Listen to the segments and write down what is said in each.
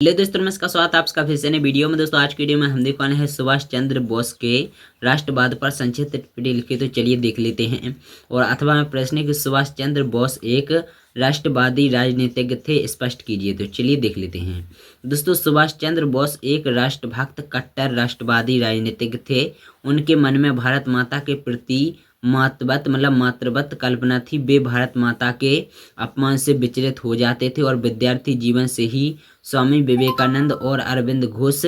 Hello दोस्तों, नमस्कार। स्वागत है आपका फिर से नए वीडियो में। दोस्तों आज की वीडियो में हम देखने वाले हैं सुभाष चंद्र बोस के राष्ट्रवाद पर संक्षिप्त टिप्पणी लिखी, तो चलिए देख लेते हैं। और अथवा में प्रश्न है कि सुभाष चंद्र बोस एक राष्ट्रवादी राजनीतिज्ञ थे, स्पष्ट कीजिए। तो चलिए देख लेते हैं। दोस्तों सुभाष चंद्र बोस एक राष्ट्रभक्त कट्टर राष्ट्रवादी राजनीतिज्ञ थे। उनके मन में भारत माता के प्रति मातृवत कल्पना थी। वे भारत माता के अपमान से विचलित हो जाते थे और विद्यार्थी जीवन से ही स्वामी विवेकानंद और अरविंद घोष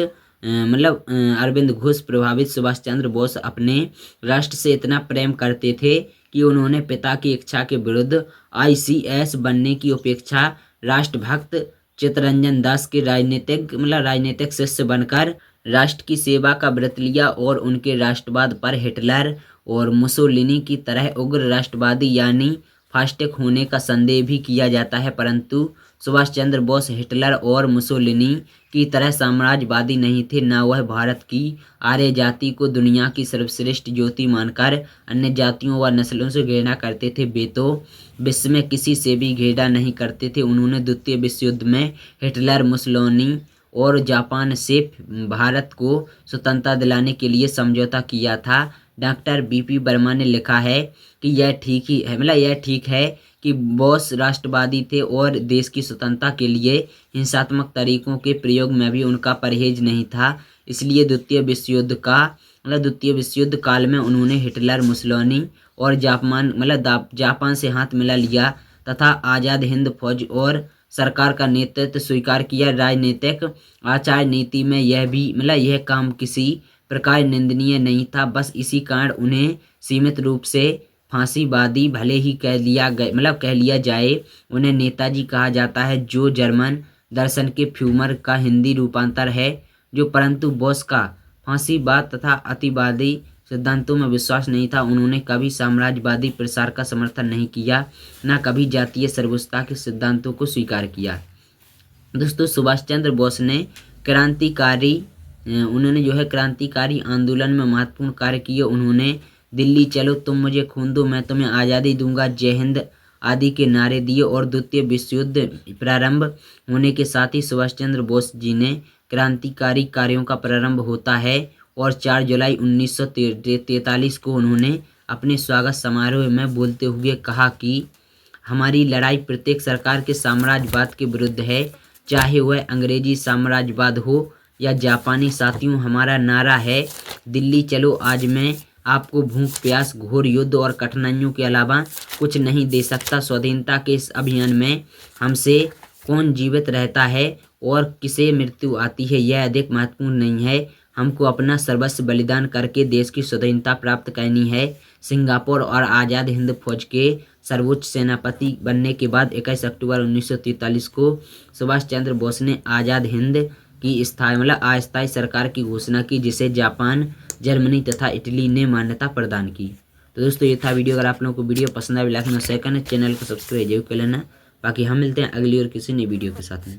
प्रभावित सुभाष चंद्र बोस अपने राष्ट्र से इतना प्रेम करते थे कि उन्होंने पिता की इच्छा के विरुद्ध आईसीएस बनने की अपेक्षा राष्ट्रभक्त चित्तरंजन दास के राजनीतिक शिष्य बनकर राष्ट्र की सेवा का व्रत लिया। और उनके राष्ट्रवाद पर हिटलर और मुसोलिनी की तरह उग्र राष्ट्रवादी यानी फास्टिक होने का संदेह भी किया जाता है, परंतु सुभाष चंद्र बोस हिटलर और मुसोलिनी की तरह साम्राज्यवादी नहीं थे। न वह भारत की आर्य जाति को दुनिया की सर्वश्रेष्ठ ज्योति मानकर अन्य जातियों व नस्लों से घृणा करते थे। वे तो विश्व में किसी से भी घृणा नहीं करते थे। उन्होंने द्वितीय विश्व युद्ध में हिटलर, मुसोलिनी और जापान से भारत को स्वतंत्रता दिलाने के लिए समझौता किया था। डॉक्टर बीपी वर्मा ने लिखा है कि यह ठीक है कि बोस राष्ट्रवादी थे और देश की स्वतंत्रता के लिए हिंसात्मक तरीकों के प्रयोग में भी उनका परहेज नहीं था। इसलिए द्वितीय विश्व युद्ध काल में उन्होंने हिटलर, मुसोलिनी और जापान से हाथ मिला लिया तथा आज़ाद हिंद फौज और सरकार का नेतृत्व स्वीकार किया। राजनीतिक आचार नीति में यह काम किसी प्रकार निंदनीय नहीं था। बस इसी कारण उन्हें सीमित रूप से फांसीवादी भले ही कह लिया जाए। उन्हें नेताजी कहा जाता है, जो जर्मन दर्शन के फ्यूमर का हिंदी रूपांतर है। परंतु बोस का फांसीवाद तथा अतिवादी सिद्धांतों में विश्वास नहीं था। उन्होंने कभी साम्राज्यवादी प्रसार का समर्थन नहीं किया, न कभी जातीय सर्वोच्चता के सिद्धांतों को स्वीकार किया। दोस्तों सुभाष चंद्र बोस ने क्रांतिकारी आंदोलन में महत्वपूर्ण कार्य किए। उन्होंने दिल्ली चलो, तुम मुझे खून दो, मैं तुम्हें आज़ादी दूंगा, जय हिंद आदि के नारे दिए। और द्वितीय विश्व युद्ध प्रारंभ होने के साथ ही सुभाष चंद्र बोस जी ने क्रांतिकारी कार्यों का प्रारंभ होता है और 4 जुलाई 1943 को उन्होंने अपने स्वागत समारोह में बोलते हुए कहा कि हमारी लड़ाई प्रत्येक सरकार के साम्राज्यवाद के विरुद्ध है, चाहे वह अंग्रेजी साम्राज्यवाद हो या जापानी। साथियों, हमारा नारा है दिल्ली चलो। आज मैं आपको भूख, प्यास, घोर युद्ध और कठिनाइयों के अलावा कुछ नहीं दे सकता। स्वाधीनता के इस अभियान में हमसे कौन जीवित रहता है और किसे मृत्यु आती है, यह अधिक महत्वपूर्ण नहीं है। हमको अपना सर्वस्व बलिदान करके देश की स्वतंत्रता प्राप्त करनी है। सिंगापुर और आज़ाद हिंद फौज के सर्वोच्च सेनापति बनने के बाद 21 अक्टूबर 1943 को सुभाष चंद्र बोस ने आज़ाद हिंद की अस्थायी सरकार की घोषणा की, जिसे जापान, जर्मनी तथा इटली ने मान्यता प्रदान की। तो दोस्तों ये था वीडियो। अगर आप लोगों को वीडियो पसंद आए, लाइक और शेयर करना, चैनल को सब्सक्राइब जरूर कर लेना। बाकी हम मिलते हैं अगली और किसी नई वीडियो के साथ में।